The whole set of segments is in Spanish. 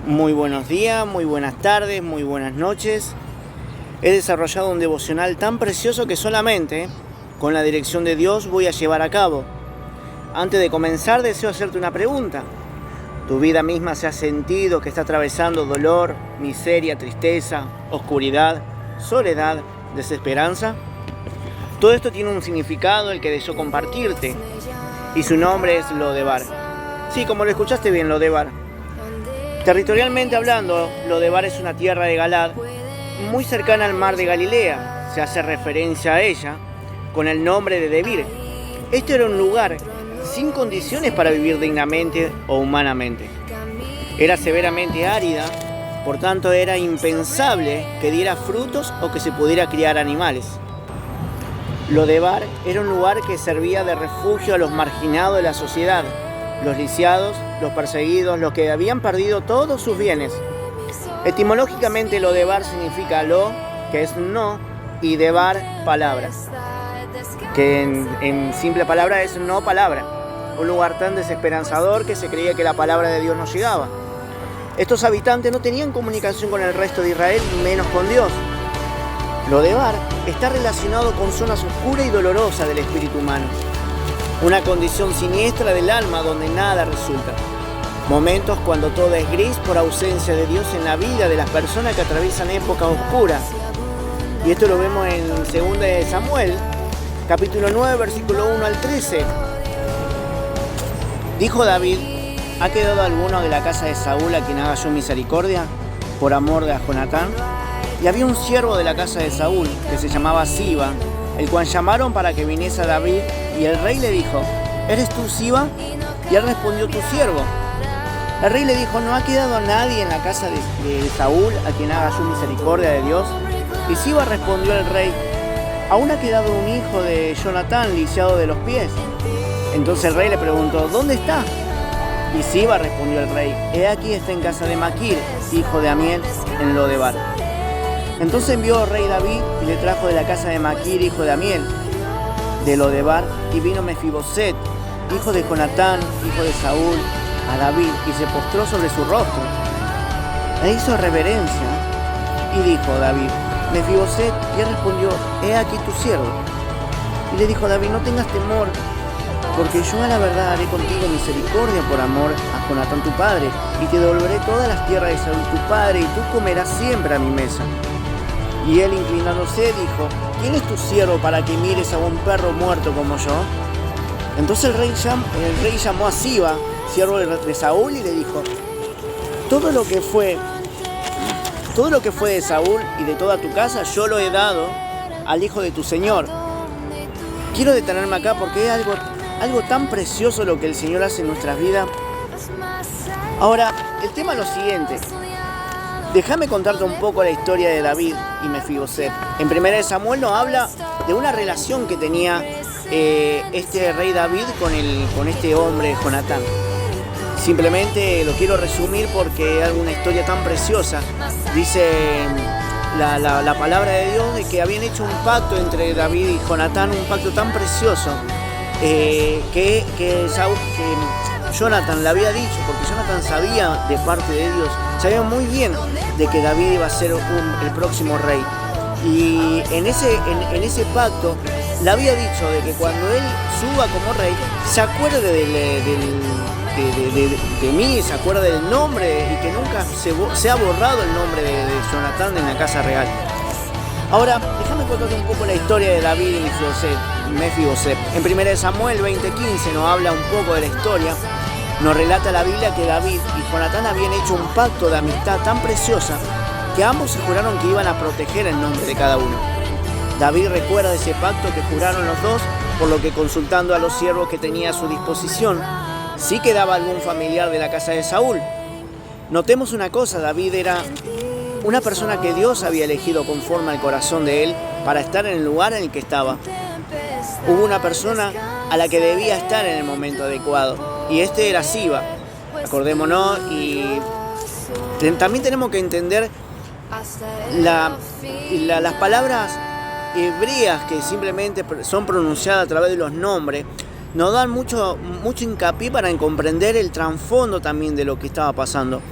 Muy buenos días, muy buenas tardes, muy buenas noches. He desarrollado un devocional tan precioso que solamente con la dirección de Dios voy a llevar a cabo. Antes de comenzar deseo hacerte una pregunta. ¿Tu vida misma se ha sentido que está atravesando dolor, miseria, tristeza, oscuridad, soledad, desesperanza? Todo esto tiene un significado el que deseo compartirte y su nombre es Lodebar. Sí, como lo escuchaste bien, Lodebar. Territorialmente hablando, Lodebar es una tierra de Galaad muy cercana al mar de Galilea. Se hace referencia a ella con el nombre de Debir. Este era un lugar sin condiciones para vivir dignamente o humanamente. Era severamente árida, por tanto era impensable que diera frutos o que se pudiera criar animales. Lodebar era un lugar que servía de refugio a los marginados de la sociedad, los lisiados, los perseguidos, los que habían perdido todos sus bienes. Etimológicamente Lodebar significa lo, que es no, y debar, palabra, que en simple palabra es no palabra. Un lugar tan desesperanzador que se creía que la palabra de Dios no llegaba. Estos habitantes no tenían comunicación con el resto de Israel, menos con Dios. Lodebar está relacionado con zonas oscuras y dolorosas del espíritu humano. Una condición siniestra del alma donde nada resulta. Momentos cuando todo es gris por ausencia de Dios en la vida de las personas que atraviesan épocas oscuras. Y esto lo vemos en 2 de Samuel, capítulo 9, versículo 1 al 13. Dijo David: ¿ha quedado alguno de la casa de Saúl a quien haga yo misericordia por amor de Jonatán? Y había un siervo de la casa de Saúl que se llamaba Siba, el cual llamaron para que viniese a David, y el rey le dijo: ¿eres tú Siba? Y él respondió: tu siervo. El rey le dijo: ¿no ha quedado nadie en la casa de Saúl a quien haga yo misericordia de Dios? Y Siba respondió al rey: aún ha quedado un hijo de Jonatán lisiado de los pies. Entonces el rey le preguntó: ¿dónde está? Y Siba respondió al rey: he aquí está en casa de Maquir, hijo de Amiel, en Lodebar. Entonces envió el rey David y le trajo de la casa de Maquir, hijo de Amiel, de Lodebar, y vino Mefiboset, hijo de Jonatán, hijo de Saúl, a David, y se postró sobre su rostro. E hizo reverencia, y dijo David: Mefiboset, y él respondió: he aquí tu siervo. Y le dijo David: no tengas temor, porque yo a la verdad haré contigo misericordia por amor a Jonatán tu padre, y te devolveré todas las tierras de Saúl tu padre, y tú comerás siempre a mi mesa. Y él, inclinándose, dijo: ¿quién es tu siervo para que mires a un perro muerto como yo? Entonces el rey llamó a Siba, siervo de Saúl, y le dijo: todo lo que fue de Saúl y de toda tu casa yo lo he dado al hijo de tu señor. Quiero detenerme acá porque es algo tan precioso lo que el Señor hace en nuestras vidas. Ahora, el tema es lo siguiente. Déjame contarte un poco la historia de David y Mefiboset. En 1 de Samuel nos habla de una relación que tenía este rey David con este hombre Jonatán. Simplemente lo quiero resumir porque es una historia tan preciosa. Dice la palabra de Dios de que habían hecho un pacto entre David y Jonatán, un pacto tan precioso que Jonatán le había dicho, porque Jonatán sabía de parte de Dios, sabía muy bien de que David iba a ser el próximo rey. Y en ese pacto le había dicho de que cuando él suba como rey, se acuerde de mí, se acuerde del nombre, y que nunca se ha borrado el nombre de Jonatán en la casa real. Ahora, déjame contarte un poco la historia de David y Mefiboset. En 1 Samuel 20:15 nos habla un poco de la historia. Nos relata la Biblia que David y Jonatán habían hecho un pacto de amistad tan preciosa que ambos se juraron que iban a proteger el nombre de cada uno. David recuerda de ese pacto que juraron los dos, por lo que, consultando a los siervos que tenía a su disposición, sí quedaba algún familiar de la casa de Saúl. Notemos una cosa: David era una persona que Dios había elegido conforme al corazón de él para estar en el lugar en el que estaba. Hubo una persona a la que debía estar en el momento adecuado, y este era Siba. Acordémonos, y también tenemos que entender las palabras hebreas que simplemente son pronunciadas a través de los nombres. Nos dan mucho hincapié para comprender el trasfondo también de lo que estaba pasando.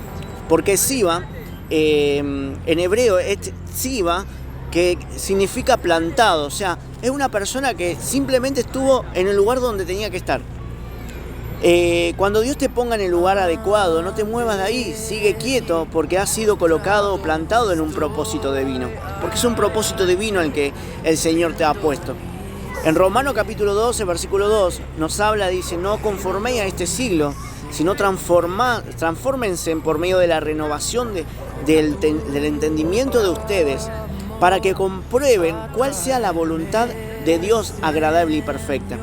Porque Siba, en hebreo, es Siba, que significa plantado, o sea, es una persona que simplemente estuvo en el lugar donde tenía que estar. Cuando Dios te ponga en el lugar adecuado, no te muevas de ahí, sigue quieto, porque has sido colocado, plantado en un propósito divino, porque es un propósito divino el que el Señor te ha puesto. En Romanos capítulo 12, versículo 2, nos habla, dice, no conforméis a este siglo, sino transfórmense por medio de la renovación del entendimiento de ustedes, para que comprueben cuál sea la voluntad de Dios agradable y perfecta.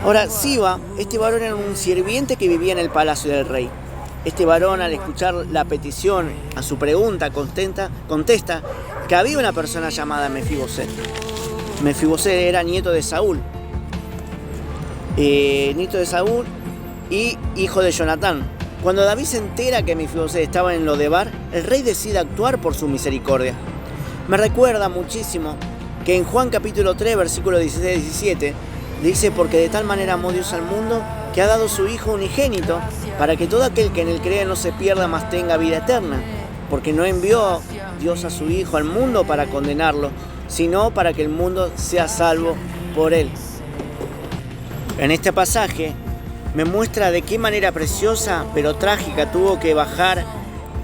Ahora, Siba, este varón era un sirviente que vivía en el palacio del rey. Este varón, al escuchar la petición, a su pregunta, contesta que había una persona llamada Mefiboset. Mefiboset era nieto de Saúl. Nieto de Saúl y hijo de Jonatán. Cuando David se entera que Mefiboset estaba en Lodebar, el rey decide actuar por su misericordia. Me recuerda muchísimo que en Juan capítulo 3, versículo 16-17, dice, porque de tal manera amó Dios al mundo, que ha dado su Hijo unigénito, para que todo aquel que en él cree no se pierda, mas tenga vida eterna. Porque no envió Dios a su Hijo al mundo para condenarlo, sino para que el mundo sea salvo por él. En este pasaje me muestra de qué manera preciosa pero trágica tuvo que bajar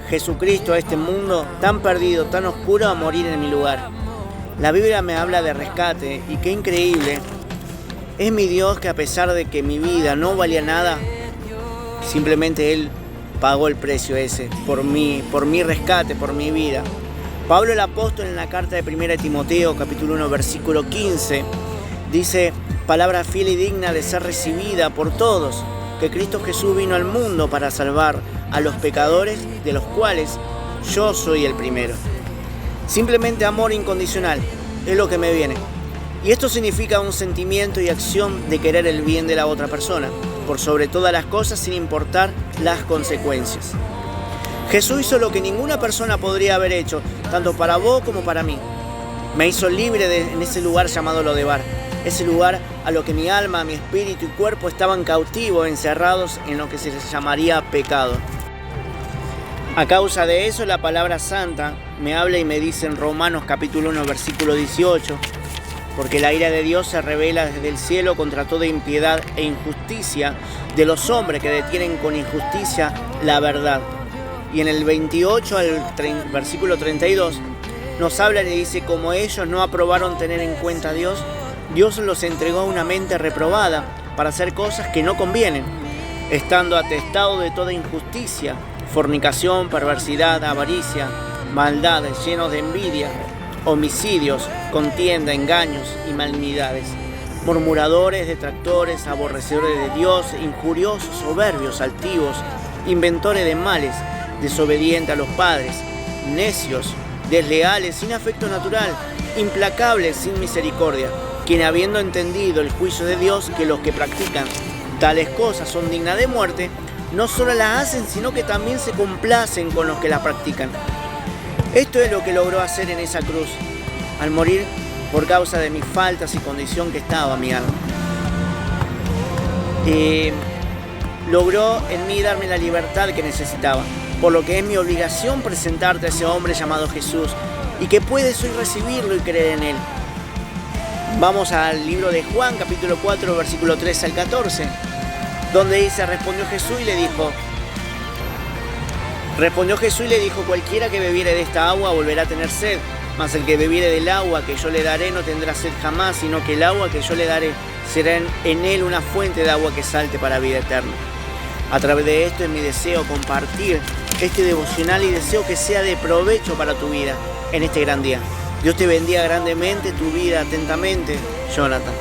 Jesucristo a este mundo tan perdido, tan oscuro, a morir en mi lugar. La Biblia me habla de rescate, y qué increíble es mi Dios, que a pesar de que mi vida no valía nada, simplemente Él pagó el precio ese por mi rescate, por mi vida. Pablo el apóstol, en la carta de 1 Timoteo capítulo 1 versículo 15, dice, palabra fiel y digna de ser recibida por todos, que Cristo Jesús vino al mundo para salvar a los pecadores, de los cuales yo soy el primero. Simplemente amor incondicional es lo que me viene. Y esto significa un sentimiento y acción de querer el bien de la otra persona, por sobre todas las cosas, sin importar las consecuencias. Jesús hizo lo que ninguna persona podría haber hecho, tanto para vos como para mí. Me hizo libre en ese lugar llamado Lodebar, ese lugar a lo que mi alma, mi espíritu y cuerpo estaban cautivos, encerrados en lo que se llamaría pecado. A causa de eso, la palabra santa me habla y me dice en Romanos capítulo 1 versículo 18, porque la ira de Dios se revela desde el cielo contra toda impiedad e injusticia de los hombres que detienen con injusticia la verdad. Y en el 28 al versículo 32 nos habla y dice, como ellos no aprobaron tener en cuenta a Dios, Dios los entregó a una mente reprobada para hacer cosas que no convienen, estando atestados de toda injusticia, fornicación, perversidad, avaricia, maldades, llenos de envidia, homicidios, contienda, engaños y malignidades, murmuradores, detractores, aborrecedores de Dios, injuriosos, soberbios, altivos, inventores de males, desobedientes a los padres, necios, desleales, sin afecto natural, implacables, sin misericordia, quien habiendo entendido el juicio de Dios, que los que practican tales cosas son dignas de muerte, no solo las hacen, sino que también se complacen con los que las practican. Esto es lo que logró hacer en esa cruz, al morir por causa de mis faltas y condición que estaba mi alma. Logró en mí darme la libertad que necesitaba, por lo que es mi obligación presentarte a ese hombre llamado Jesús, y que puedes hoy recibirlo y creer en él. Vamos al libro de Juan, capítulo 4, versículo 13 al 14, donde dice, respondió Jesús y le dijo, cualquiera que bebiere de esta agua volverá a tener sed, mas el que bebiere del agua que yo le daré no tendrá sed jamás, sino que el agua que yo le daré será en él una fuente de agua que salte para vida eterna. A través de esto es mi deseo compartir este devocional y deseo que sea de provecho para tu vida en este gran día. Dios te bendiga grandemente tu vida atentamente, Jonathan.